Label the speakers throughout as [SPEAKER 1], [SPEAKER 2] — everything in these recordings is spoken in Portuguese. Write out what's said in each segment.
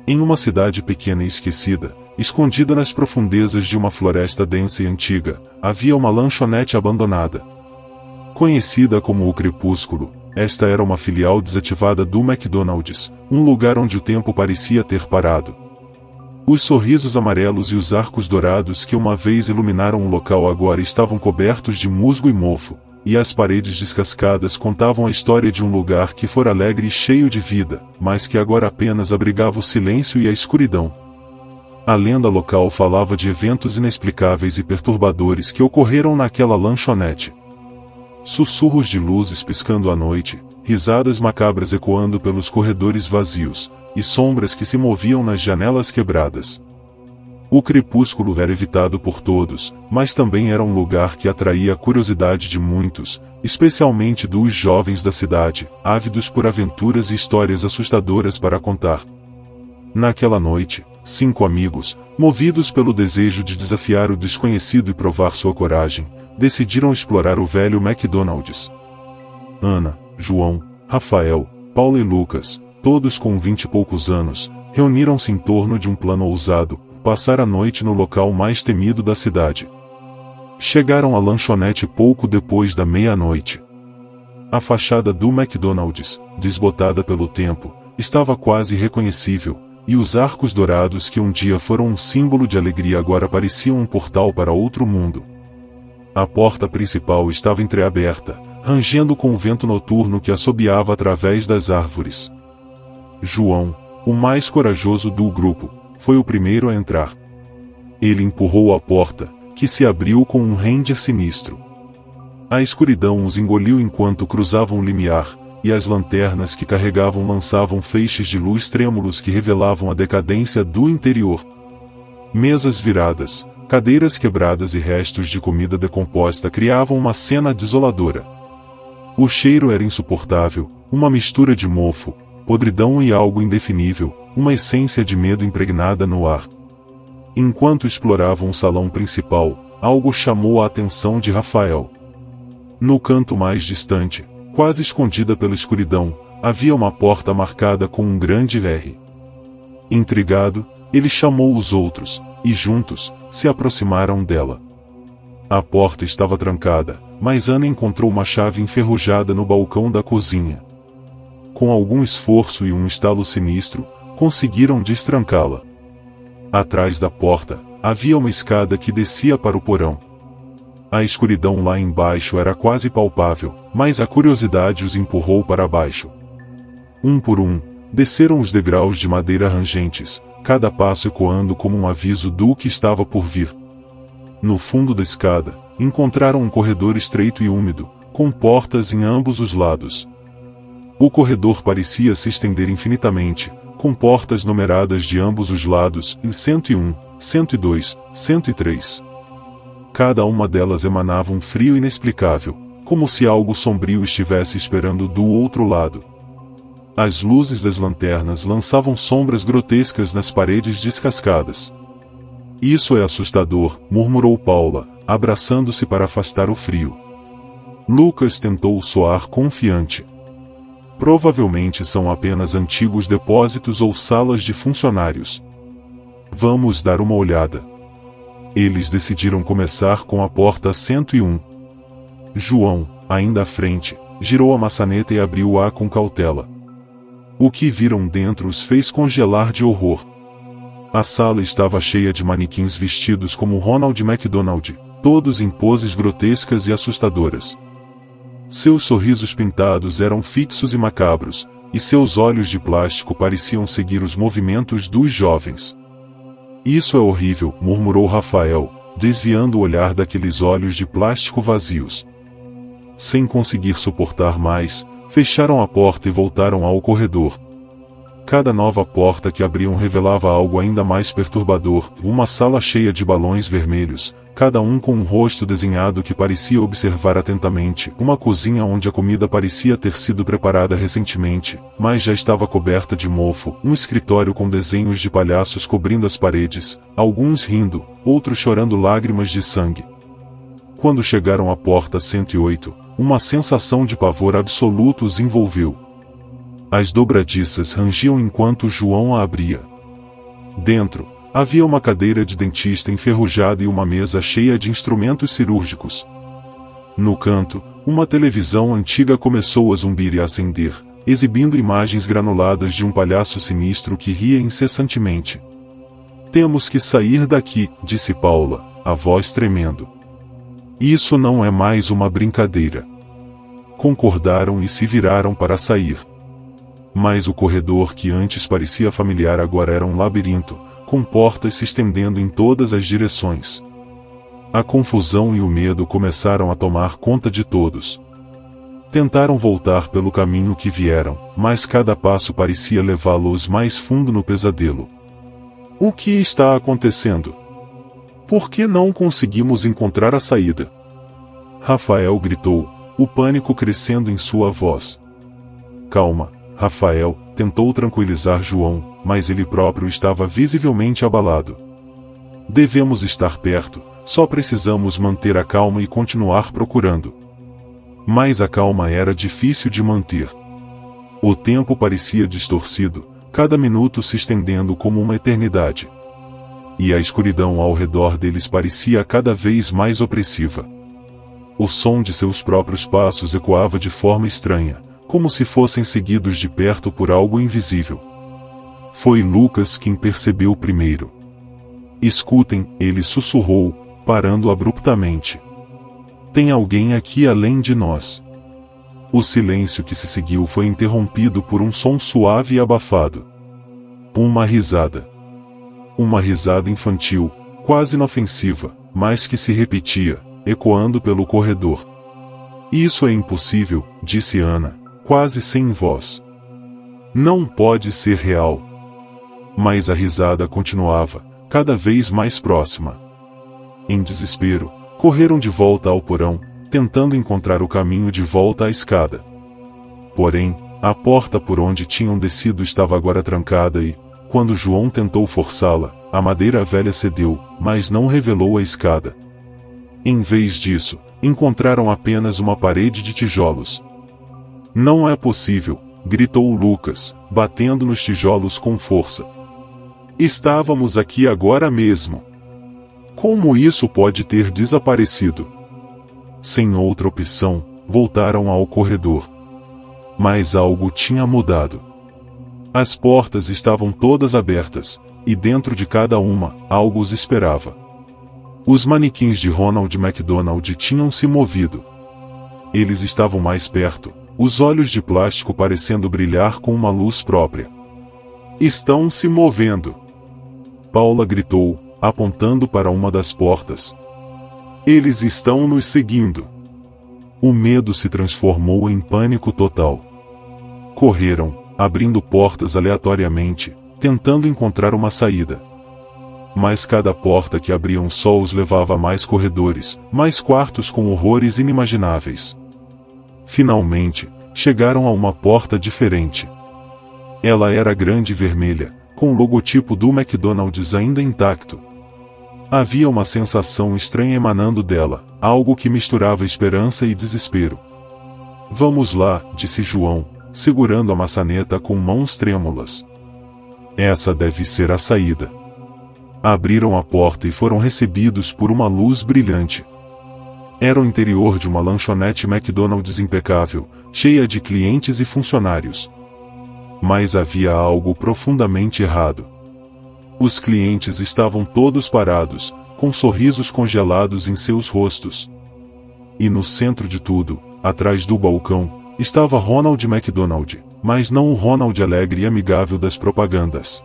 [SPEAKER 1] Em uma cidade pequena e esquecida, escondida nas profundezas de uma floresta densa e antiga, havia uma lanchonete abandonada. Conhecida como o Crepúsculo, esta era uma filial desativada do McDonald's, um lugar onde o tempo parecia ter parado. Os sorrisos amarelos e os arcos dourados que uma vez iluminaram o local agora estavam cobertos de musgo e mofo, e as paredes descascadas contavam a história de um lugar que fora alegre e cheio de vida, mas que agora apenas abrigava o silêncio e a escuridão. A lenda local falava de eventos inexplicáveis e perturbadores que ocorreram naquela lanchonete. Sussurros de luzes piscando à noite, risadas macabras ecoando pelos corredores vazios, e sombras que se moviam nas janelas quebradas. O crepúsculo era evitado por todos, mas também era um lugar que atraía a curiosidade de muitos, especialmente dos jovens da cidade, ávidos por aventuras e histórias assustadoras para contar. Naquela noite, 5 amigos, movidos pelo desejo de desafiar o desconhecido e provar sua coragem, decidiram explorar o velho McDonald's. Ana, João, Rafael, Paulo e Lucas, todos com 20 e poucos anos, reuniram-se em torno de um plano ousado: passar a noite no local mais temido da cidade. Chegaram à lanchonete pouco depois da meia-noite. A fachada do McDonald's, desbotada pelo tempo, estava quase irreconhecível, e os arcos dourados que um dia foram um símbolo de alegria agora pareciam um portal para outro mundo. A porta principal estava entreaberta, rangendo com o vento noturno que assobiava através das árvores. João, o mais corajoso do grupo, foi o primeiro a entrar. Ele empurrou a porta, que se abriu com um render sinistro. A escuridão os engoliu enquanto cruzavam o limiar, e as lanternas que carregavam lançavam feixes de luz trêmulos que revelavam a decadência do interior. Mesas viradas, cadeiras quebradas e restos de comida decomposta criavam uma cena desoladora. O cheiro era insuportável, uma mistura de mofo, podridão e algo indefinível, uma essência de medo impregnada no ar. Enquanto exploravam o salão principal, algo chamou a atenção de Rafael. No canto mais distante, quase escondida pela escuridão, havia uma porta marcada com um grande R. Intrigado, ele chamou os outros, e juntos, se aproximaram dela. A porta estava trancada, mas Ana encontrou uma chave enferrujada no balcão da cozinha. Com algum esforço e um estalo sinistro, conseguiram destrancá-la. Atrás da porta, havia uma escada que descia para o porão. A escuridão lá embaixo era quase palpável, mas a curiosidade os empurrou para baixo. Um por um, desceram os degraus de madeira rangentes, cada passo ecoando como um aviso do que estava por vir. No fundo da escada, encontraram um corredor estreito e úmido, com portas em ambos os lados. O corredor parecia se estender infinitamente, com portas numeradas de ambos os lados, em 101, 102, 103. Cada uma delas emanava um frio inexplicável, como se algo sombrio estivesse esperando do outro lado. As luzes das lanternas lançavam sombras grotescas nas paredes descascadas. Isso é assustador, murmurou Paula, abraçando-se para afastar o frio. Lucas tentou soar confiante. Provavelmente são apenas antigos depósitos ou salas de funcionários. Vamos dar uma olhada. Eles decidiram começar com a porta 101. João, ainda à frente, girou a maçaneta e abriu-a com cautela. O que viram dentro os fez congelar de horror. A sala estava cheia de manequins vestidos como Ronald McDonald, todos em poses grotescas e assustadoras. Seus sorrisos pintados eram fixos e macabros, e seus olhos de plástico pareciam seguir os movimentos dos jovens. Isso é horrível, murmurou Rafael, desviando o olhar daqueles olhos de plástico vazios. Sem conseguir suportar mais, fecharam a porta e voltaram ao corredor. Cada nova porta que abriam revelava algo ainda mais perturbador, uma sala cheia de balões vermelhos, cada um com um rosto desenhado que parecia observar atentamente, uma cozinha onde a comida parecia ter sido preparada recentemente, mas já estava coberta de mofo, um escritório com desenhos de palhaços cobrindo as paredes, alguns rindo, outros chorando lágrimas de sangue. Quando chegaram à porta 108, uma sensação de pavor absoluto os envolveu. As dobradiças rangiam enquanto João a abria. Dentro, havia uma cadeira de dentista enferrujada e uma mesa cheia de instrumentos cirúrgicos. No canto, uma televisão antiga começou a zumbir e a acender, exibindo imagens granuladas de um palhaço sinistro que ria incessantemente. "Temos que sair daqui", disse Paula, a voz tremendo. "Isso não é mais uma brincadeira." Concordaram e se viraram para sair. Mas o corredor que antes parecia familiar agora era um labirinto, com portas se estendendo em todas as direções. A confusão e o medo começaram a tomar conta de todos. Tentaram voltar pelo caminho que vieram, mas cada passo parecia levá-los mais fundo no pesadelo. "O que está acontecendo? Por que não conseguimos encontrar a saída?" Rafael gritou, o pânico crescendo em sua voz. "Calma, Rafael", tentou tranquilizar João, mas ele próprio estava visivelmente abalado. "Devemos estar perto, só precisamos manter a calma e continuar procurando." Mas a calma era difícil de manter. O tempo parecia distorcido, cada minuto se estendendo como uma eternidade. E a escuridão ao redor deles parecia cada vez mais opressiva. O som de seus próprios passos ecoava de forma estranha, como se fossem seguidos de perto por algo invisível. Foi Lucas quem percebeu primeiro. "Escutem", ele sussurrou, parando abruptamente. "Tem alguém aqui além de nós." O silêncio que se seguiu foi interrompido por um som suave e abafado. Uma risada. Uma risada infantil, quase inofensiva, mas que se repetia, ecoando pelo corredor. "Isso é impossível", disse Ana, quase sem voz. "Não pode ser real." Mas a risada continuava, cada vez mais próxima. Em desespero, correram de volta ao porão, tentando encontrar o caminho de volta à escada. Porém, a porta por onde tinham descido estava agora trancada e, quando João tentou forçá-la, a madeira velha cedeu, mas não revelou a escada. Em vez disso, encontraram apenas uma parede de tijolos. "Não é possível", gritou Lucas, batendo nos tijolos com força. "Estávamos aqui agora mesmo. Como isso pode ter desaparecido?" Sem outra opção, voltaram ao corredor. Mas algo tinha mudado. As portas estavam todas abertas, e dentro de cada uma, algo os esperava. Os manequins de Ronald McDonald tinham se movido. Eles estavam mais perto, os olhos de plástico parecendo brilhar com uma luz própria. "Estão se movendo!" Paula gritou, apontando para uma das portas. "Eles estão nos seguindo!" O medo se transformou em pânico total. Correram, abrindo portas aleatoriamente, tentando encontrar uma saída. Mas cada porta que abriam só os levava a mais corredores, mais quartos com horrores inimagináveis. Finalmente, chegaram a uma porta diferente. Ela era grande e vermelha, com o logotipo do McDonald's ainda intacto. Havia uma sensação estranha emanando dela, algo que misturava esperança e desespero. "Vamos lá", disse João, segurando a maçaneta com mãos trêmulas. "Essa deve ser a saída." Abriram a porta e foram recebidos por uma luz brilhante. Era o interior de uma lanchonete McDonald's impecável, cheia de clientes e funcionários. Mas havia algo profundamente errado. Os clientes estavam todos parados, com sorrisos congelados em seus rostos. E no centro de tudo, atrás do balcão, estava Ronald McDonald, mas não o Ronald alegre e amigável das propagandas.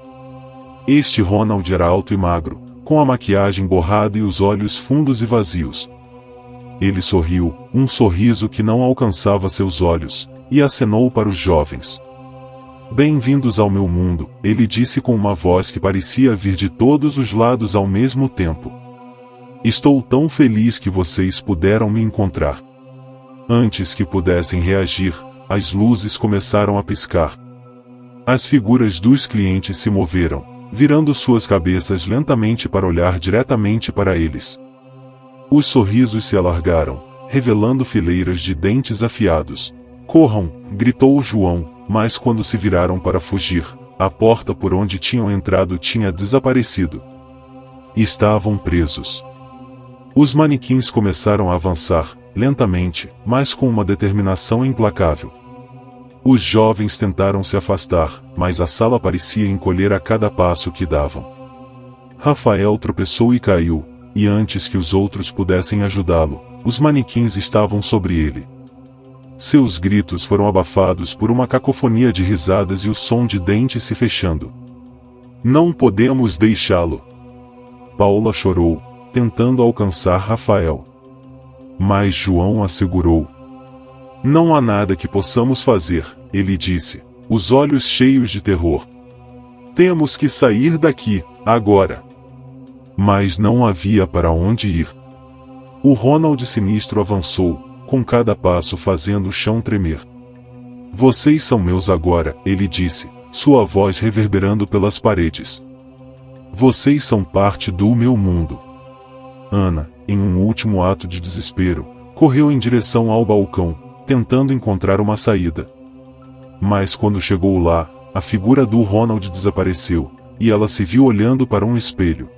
[SPEAKER 1] Este Ronald era alto e magro, com a maquiagem borrada e os olhos fundos e vazios. Ele sorriu, um sorriso que não alcançava seus olhos, e acenou para os jovens. Bem-vindos ao meu mundo, ele disse com uma voz que parecia vir de todos os lados ao mesmo tempo. Estou tão feliz que vocês puderam me encontrar. Antes que pudessem reagir, as luzes começaram a piscar. As figuras dos clientes se moveram, virando suas cabeças lentamente para olhar diretamente para eles. Os sorrisos se alargaram, revelando fileiras de dentes afiados. Corram, gritou João, mas quando se viraram para fugir, a porta por onde tinham entrado tinha desaparecido. Estavam presos. Os manequins começaram a avançar, lentamente, mas com uma determinação implacável. Os jovens tentaram se afastar, mas a sala parecia encolher a cada passo que davam. Rafael tropeçou e caiu, e antes que os outros pudessem ajudá-lo, os manequins estavam sobre ele. Seus gritos foram abafados por uma cacofonia de risadas e o som de dentes se fechando. Não podemos deixá-lo. Paula chorou, tentando alcançar Rafael. Mas João a segurou. Não há nada que possamos fazer, ele disse, os olhos cheios de terror. Temos que sair daqui, agora. Mas não havia para onde ir. O Ronald sinistro avançou, com cada passo fazendo o chão tremer. Vocês são meus agora, ele disse, sua voz reverberando pelas paredes. Vocês são parte do meu mundo. Ana, em um último ato de desespero, correu em direção ao balcão, tentando encontrar uma saída. Mas quando chegou lá, a figura do Ronald desapareceu, e ela se viu olhando para um espelho.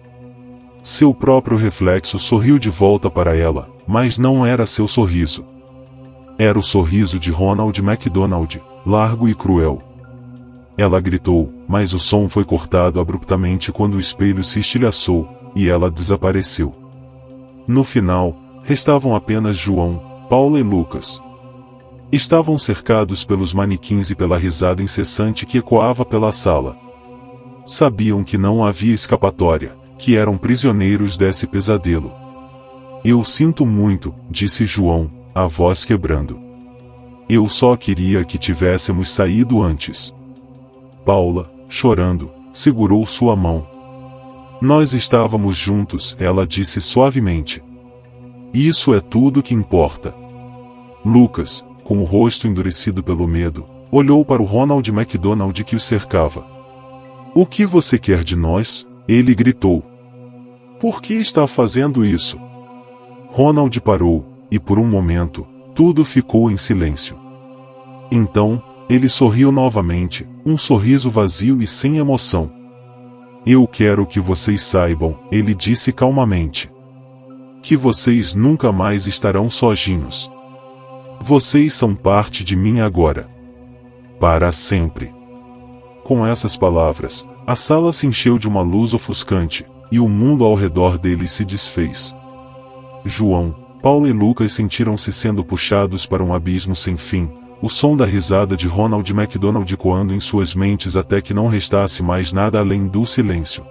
[SPEAKER 1] Seu próprio reflexo sorriu de volta para ela, mas não era seu sorriso. Era o sorriso de Ronald McDonald, largo e cruel. Ela gritou, mas o som foi cortado abruptamente quando o espelho se estilhaçou, e ela desapareceu. No final, restavam apenas João, Paula e Lucas. Estavam cercados pelos manequins e pela risada incessante que ecoava pela sala. Sabiam que não havia escapatória, que eram prisioneiros desse pesadelo. Eu sinto muito, disse João, a voz quebrando. Eu só queria que tivéssemos saído antes. Paula, chorando, segurou sua mão. Nós estávamos juntos, ela disse suavemente. Isso é tudo que importa. Lucas, com o rosto endurecido pelo medo, olhou para o Ronald McDonald que os cercava. O que você quer de nós? Ele gritou. Por que está fazendo isso? Ronald parou, e por um momento, tudo ficou em silêncio. Então, ele sorriu novamente, um sorriso vazio e sem emoção. Eu quero que vocês saibam, ele disse calmamente. Que vocês nunca mais estarão sozinhos. Vocês são parte de mim agora. Para sempre. Com essas palavras, a sala se encheu de uma luz ofuscante, e o mundo ao redor deles se desfez. João, Paula e Lucas sentiram-se sendo puxados para um abismo sem fim, o som da risada de Ronald McDonald ecoando em suas mentes até que não restasse mais nada além do silêncio.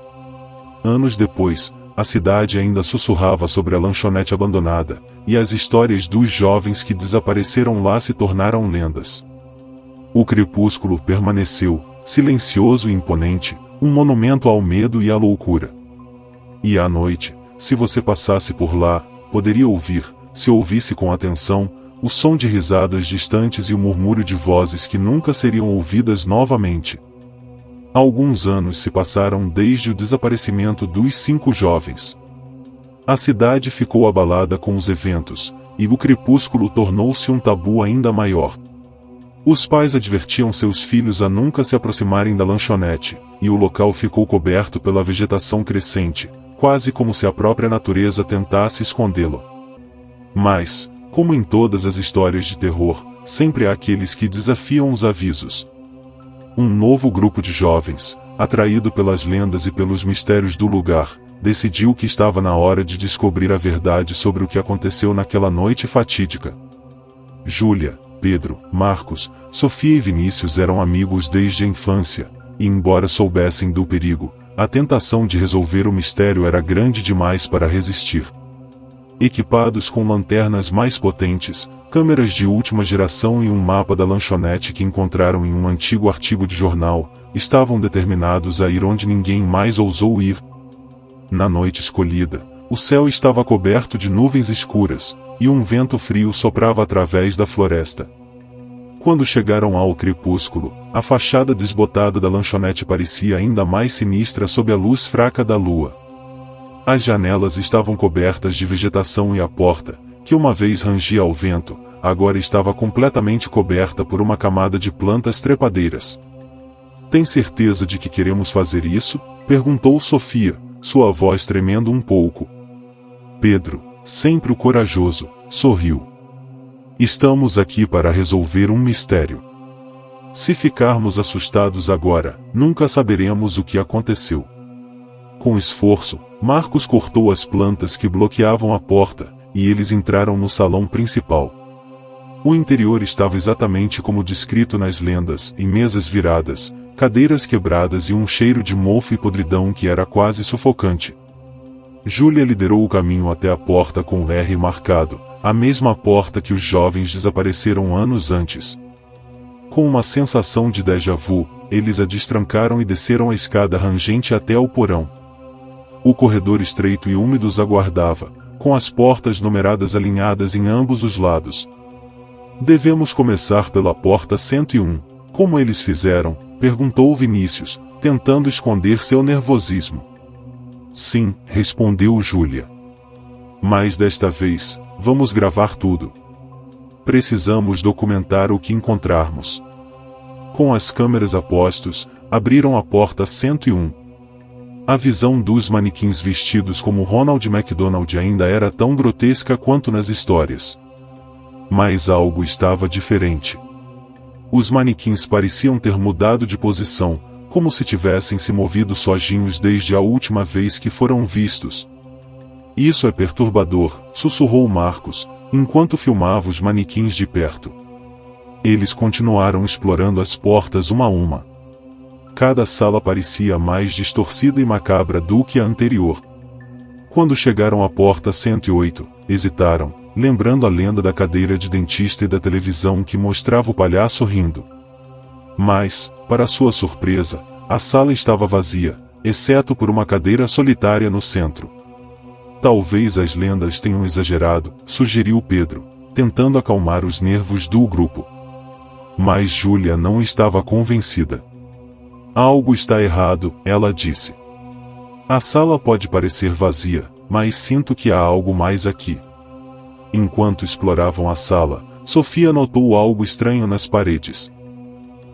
[SPEAKER 1] Anos depois, a cidade ainda sussurrava sobre a lanchonete abandonada, e as histórias dos jovens que desapareceram lá se tornaram lendas. O crepúsculo permaneceu, silencioso e imponente, um monumento ao medo e à loucura. E à noite, se você passasse por lá, poderia ouvir, se ouvisse com atenção, o som de risadas distantes e o murmúrio de vozes que nunca seriam ouvidas novamente. Alguns anos se passaram desde o desaparecimento dos 5 jovens. A cidade ficou abalada com os eventos, e o crepúsculo tornou-se um tabu ainda maior. Os pais advertiam seus filhos a nunca se aproximarem da lanchonete, e o local ficou coberto pela vegetação crescente, quase como se a própria natureza tentasse escondê-lo. Mas, como em todas as histórias de terror, sempre há aqueles que desafiam os avisos. Um novo grupo de jovens, atraído pelas lendas e pelos mistérios do lugar, decidiu que estava na hora de descobrir a verdade sobre o que aconteceu naquela noite fatídica. Júlia, Pedro, Marcos, Sofia e Vinícius eram amigos desde a infância, e embora soubessem do perigo, a tentação de resolver o mistério era grande demais para resistir. Equipados com lanternas mais potentes, câmeras de última geração e um mapa da lanchonete que encontraram em um antigo artigo de jornal, estavam determinados a ir onde ninguém mais ousou ir. Na noite escolhida, o céu estava coberto de nuvens escuras, e um vento frio soprava através da floresta. Quando chegaram ao crepúsculo, a fachada desbotada da lanchonete parecia ainda mais sinistra sob a luz fraca da lua. As janelas estavam cobertas de vegetação e a porta, que uma vez rangia ao vento, agora estava completamente coberta por uma camada de plantas trepadeiras. "Tem certeza de que queremos fazer isso?" perguntou Sofia, sua voz tremendo um pouco. Pedro, sempre o corajoso, sorriu. "Estamos aqui para resolver um mistério. Se ficarmos assustados agora, nunca saberemos o que aconteceu." Com esforço, Marcos cortou as plantas que bloqueavam a porta, e eles entraram no salão principal. O interior estava exatamente como descrito nas lendas, em mesas viradas, cadeiras quebradas e um cheiro de mofo e podridão que era quase sufocante. Júlia liderou o caminho até a porta com o R marcado, a mesma porta que os jovens desapareceram anos antes. Com uma sensação de déjà vu, eles a destrancaram e desceram a escada rangente até ao porão. O corredor estreito e úmido os aguardava, com as portas numeradas alinhadas em ambos os lados. "Devemos começar pela porta 101, como eles fizeram?" perguntou Vinícius, tentando esconder seu nervosismo. "Sim", respondeu Júlia. "Mas desta vez, vamos gravar tudo. Precisamos documentar o que encontrarmos." Com as câmeras a postos, abriram a porta 101. A visão dos manequins vestidos como Ronald McDonald ainda era tão grotesca quanto nas histórias. Mas algo estava diferente. Os manequins pareciam ter mudado de posição, como se tivessem se movido sozinhos desde a última vez que foram vistos. "Isso é perturbador", sussurrou Marcos, enquanto filmava os manequins de perto. Eles continuaram explorando as portas uma a uma. Cada sala parecia mais distorcida e macabra do que a anterior. Quando chegaram à porta 108, hesitaram, lembrando a lenda da cadeira de dentista e da televisão que mostrava o palhaço rindo. Mas, para sua surpresa, a sala estava vazia, exceto por uma cadeira solitária no centro. "Talvez as lendas tenham exagerado", sugeriu Pedro, tentando acalmar os nervos do grupo. Mas Júlia não estava convencida. "Algo está errado", ela disse. "A sala pode parecer vazia, mas sinto que há algo mais aqui." Enquanto exploravam a sala, Sofia notou algo estranho nas paredes.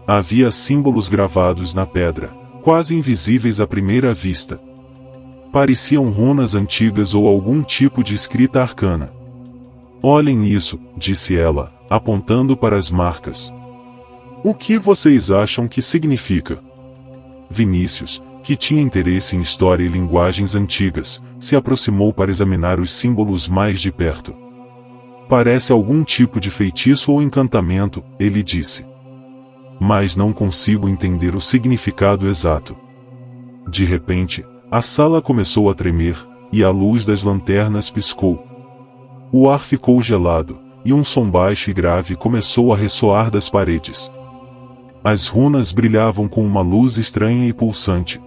[SPEAKER 1] Havia símbolos gravados na pedra, quase invisíveis à primeira vista. Pareciam runas antigas ou algum tipo de escrita arcana. "Olhem isso", disse ela, apontando para as marcas. "O que vocês acham que significa?" Vinícius, que tinha interesse em história e linguagens antigas, se aproximou para examinar os símbolos mais de perto. "Parece algum tipo de feitiço ou encantamento", ele disse. "Mas não consigo entender o significado exato." De repente, a sala começou a tremer, e a luz das lanternas piscou. O ar ficou gelado, e um som baixo e grave começou a ressoar das paredes. As runas brilhavam com uma luz estranha e pulsante.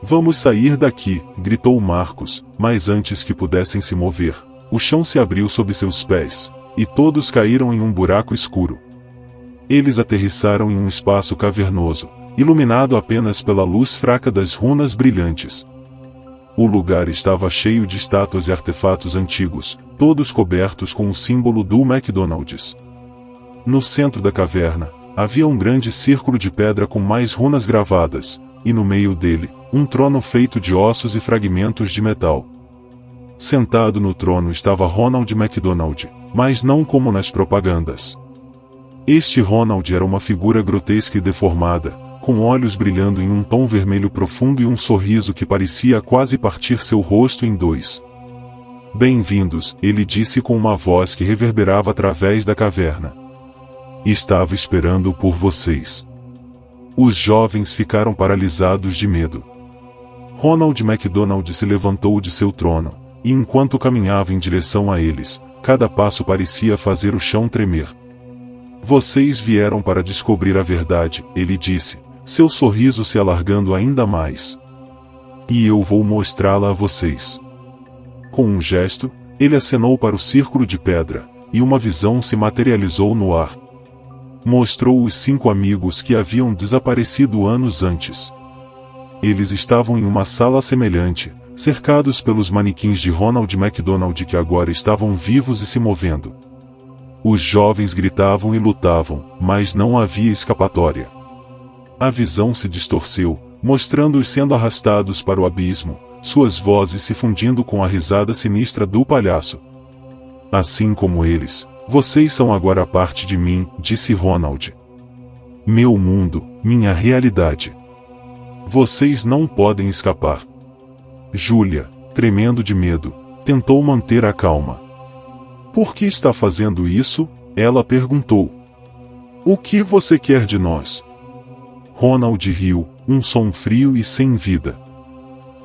[SPEAKER 1] "Vamos sair daqui", gritou Marcos, mas antes que pudessem se mover, o chão se abriu sob seus pés, e todos caíram em um buraco escuro. Eles aterrissaram em um espaço cavernoso, iluminado apenas pela luz fraca das runas brilhantes. O lugar estava cheio de estátuas e artefatos antigos, todos cobertos com o símbolo do McDonald's. No centro da caverna, havia um grande círculo de pedra com mais runas gravadas, e no meio dele, um trono feito de ossos e fragmentos de metal. Sentado no trono estava Ronald McDonald, mas não como nas propagandas. Este Ronald era uma figura grotesca e deformada, com olhos brilhando em um tom vermelho profundo e um sorriso que parecia quase partir seu rosto em dois. "Bem-vindos", ele disse com uma voz que reverberava através da caverna. "Estava esperando por vocês." Os jovens ficaram paralisados de medo. Ronald McDonald se levantou de seu trono, e enquanto caminhava em direção a eles, cada passo parecia fazer o chão tremer. Vocês vieram para descobrir a verdade, ele disse, seu sorriso se alargando ainda mais. E eu vou mostrá-la a vocês. Com um gesto, ele acenou para o círculo de pedra, e uma visão se materializou no ar. Mostrou os 5 amigos que haviam desaparecido anos antes. Eles estavam em uma sala semelhante, cercados pelos manequins de Ronald McDonald que agora estavam vivos e se movendo. Os jovens gritavam e lutavam, mas não havia escapatória. A visão se distorceu, mostrando-os sendo arrastados para o abismo, suas vozes se fundindo com a risada sinistra do palhaço. Assim como eles, vocês são agora parte de mim, disse Ronald. Meu mundo, minha realidade. Vocês não podem escapar. Júlia, tremendo de medo, tentou manter a calma. Por que está fazendo isso? Ela perguntou. O que você quer de nós? Ronald riu, um som frio e sem vida.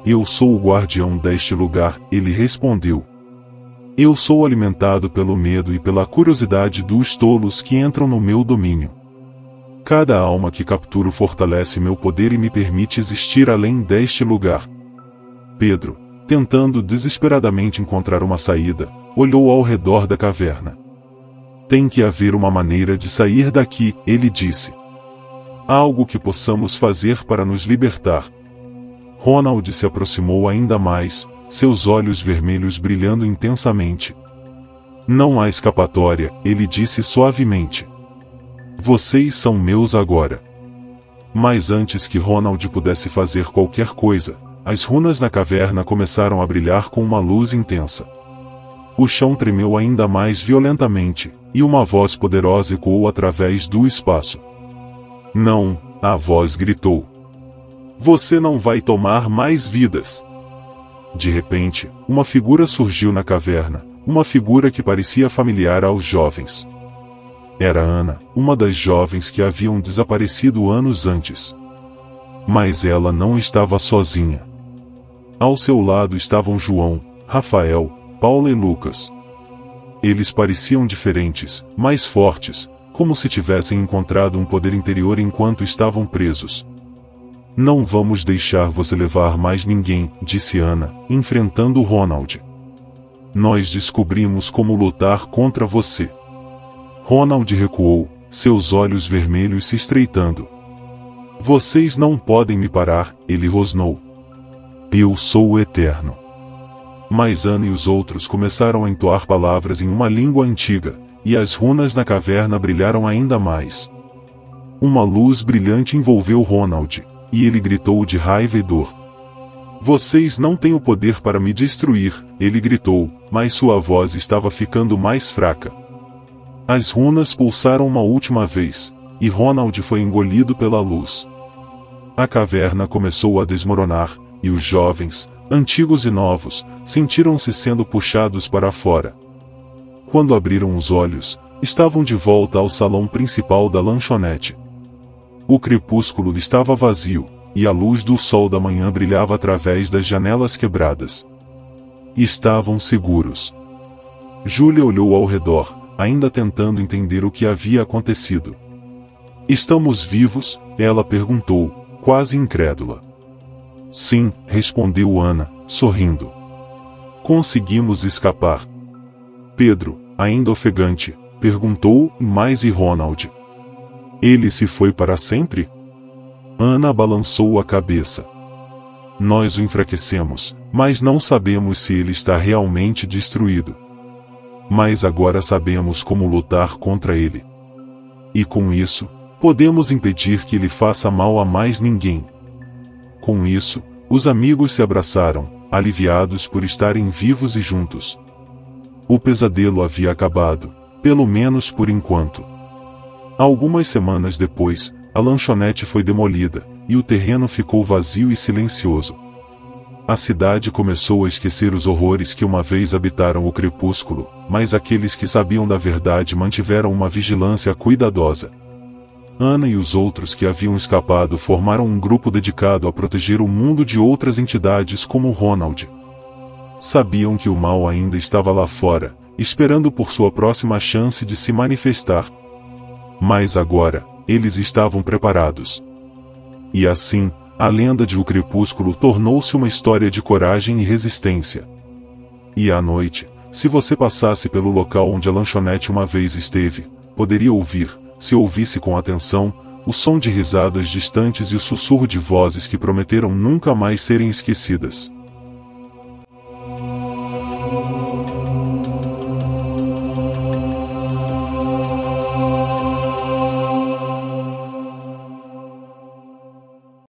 [SPEAKER 1] Eu sou o guardião deste lugar, ele respondeu. Eu sou alimentado pelo medo e pela curiosidade dos tolos que entram no meu domínio. Cada alma que capturo fortalece meu poder e me permite existir além deste lugar. Pedro, tentando desesperadamente encontrar uma saída, olhou ao redor da caverna. Tem que haver uma maneira de sair daqui, ele disse. Algo que possamos fazer para nos libertar. Ronald se aproximou ainda mais, seus olhos vermelhos brilhando intensamente. Não há escapatória, ele disse suavemente. Vocês são meus agora. Mas antes que Ronald pudesse fazer qualquer coisa, as runas na caverna começaram a brilhar com uma luz intensa. O chão tremeu ainda mais violentamente, e uma voz poderosa ecoou através do espaço. Não, a voz gritou. Você não vai tomar mais vidas. De repente, uma figura surgiu na caverna, uma figura que parecia familiar aos jovens. Era Ana, uma das jovens que haviam desaparecido anos antes. Mas ela não estava sozinha. Ao seu lado estavam João, Rafael, Paula e Lucas. Eles pareciam diferentes, mais fortes, como se tivessem encontrado um poder interior enquanto estavam presos. Não vamos deixar você levar mais ninguém, disse Ana, enfrentando Ronald. Nós descobrimos como lutar contra você. Ronald recuou, seus olhos vermelhos se estreitando. Vocês não podem me parar, ele rosnou. Eu sou o Eterno. Mas Ana e os outros começaram a entoar palavras em uma língua antiga, e as runas na caverna brilharam ainda mais. Uma luz brilhante envolveu Ronald, e ele gritou de raiva e dor. Vocês não têm o poder para me destruir, ele gritou, mas sua voz estava ficando mais fraca. As runas pulsaram uma última vez, e Ronald foi engolido pela luz. A caverna começou a desmoronar, e os jovens, antigos e novos, sentiram-se sendo puxados para fora. Quando abriram os olhos, estavam de volta ao salão principal da lanchonete. O crepúsculo estava vazio, e a luz do sol da manhã brilhava através das janelas quebradas. Estavam seguros. Júlia olhou ao redor, ainda tentando entender o que havia acontecido. Estamos vivos? Ela perguntou, quase incrédula. Sim, respondeu Ana, sorrindo. Conseguimos escapar. Pedro, ainda ofegante, perguntou, e Ronald? Ele se foi para sempre? Ana balançou a cabeça. Nós o enfraquecemos, mas não sabemos se ele está realmente destruído. Mas agora sabemos como lutar contra ele. E com isso, podemos impedir que ele faça mal a mais ninguém. Com isso, os amigos se abraçaram, aliviados por estarem vivos e juntos. O pesadelo havia acabado, pelo menos por enquanto. Algumas semanas depois, a lanchonete foi demolida, e o terreno ficou vazio e silencioso. A cidade começou a esquecer os horrores que uma vez habitaram o crepúsculo, mas aqueles que sabiam da verdade mantiveram uma vigilância cuidadosa. Ana e os outros que haviam escapado formaram um grupo dedicado a proteger o mundo de outras entidades como Ronald. Sabiam que o mal ainda estava lá fora, esperando por sua próxima chance de se manifestar. Mas agora, eles estavam preparados. E assim, a lenda de O Crepúsculo tornou-se uma história de coragem e resistência. E à noite, se você passasse pelo local onde a lanchonete uma vez esteve, poderia ouvir, se ouvisse com atenção, o som de risadas distantes e o sussurro de vozes que prometeram nunca mais serem esquecidas.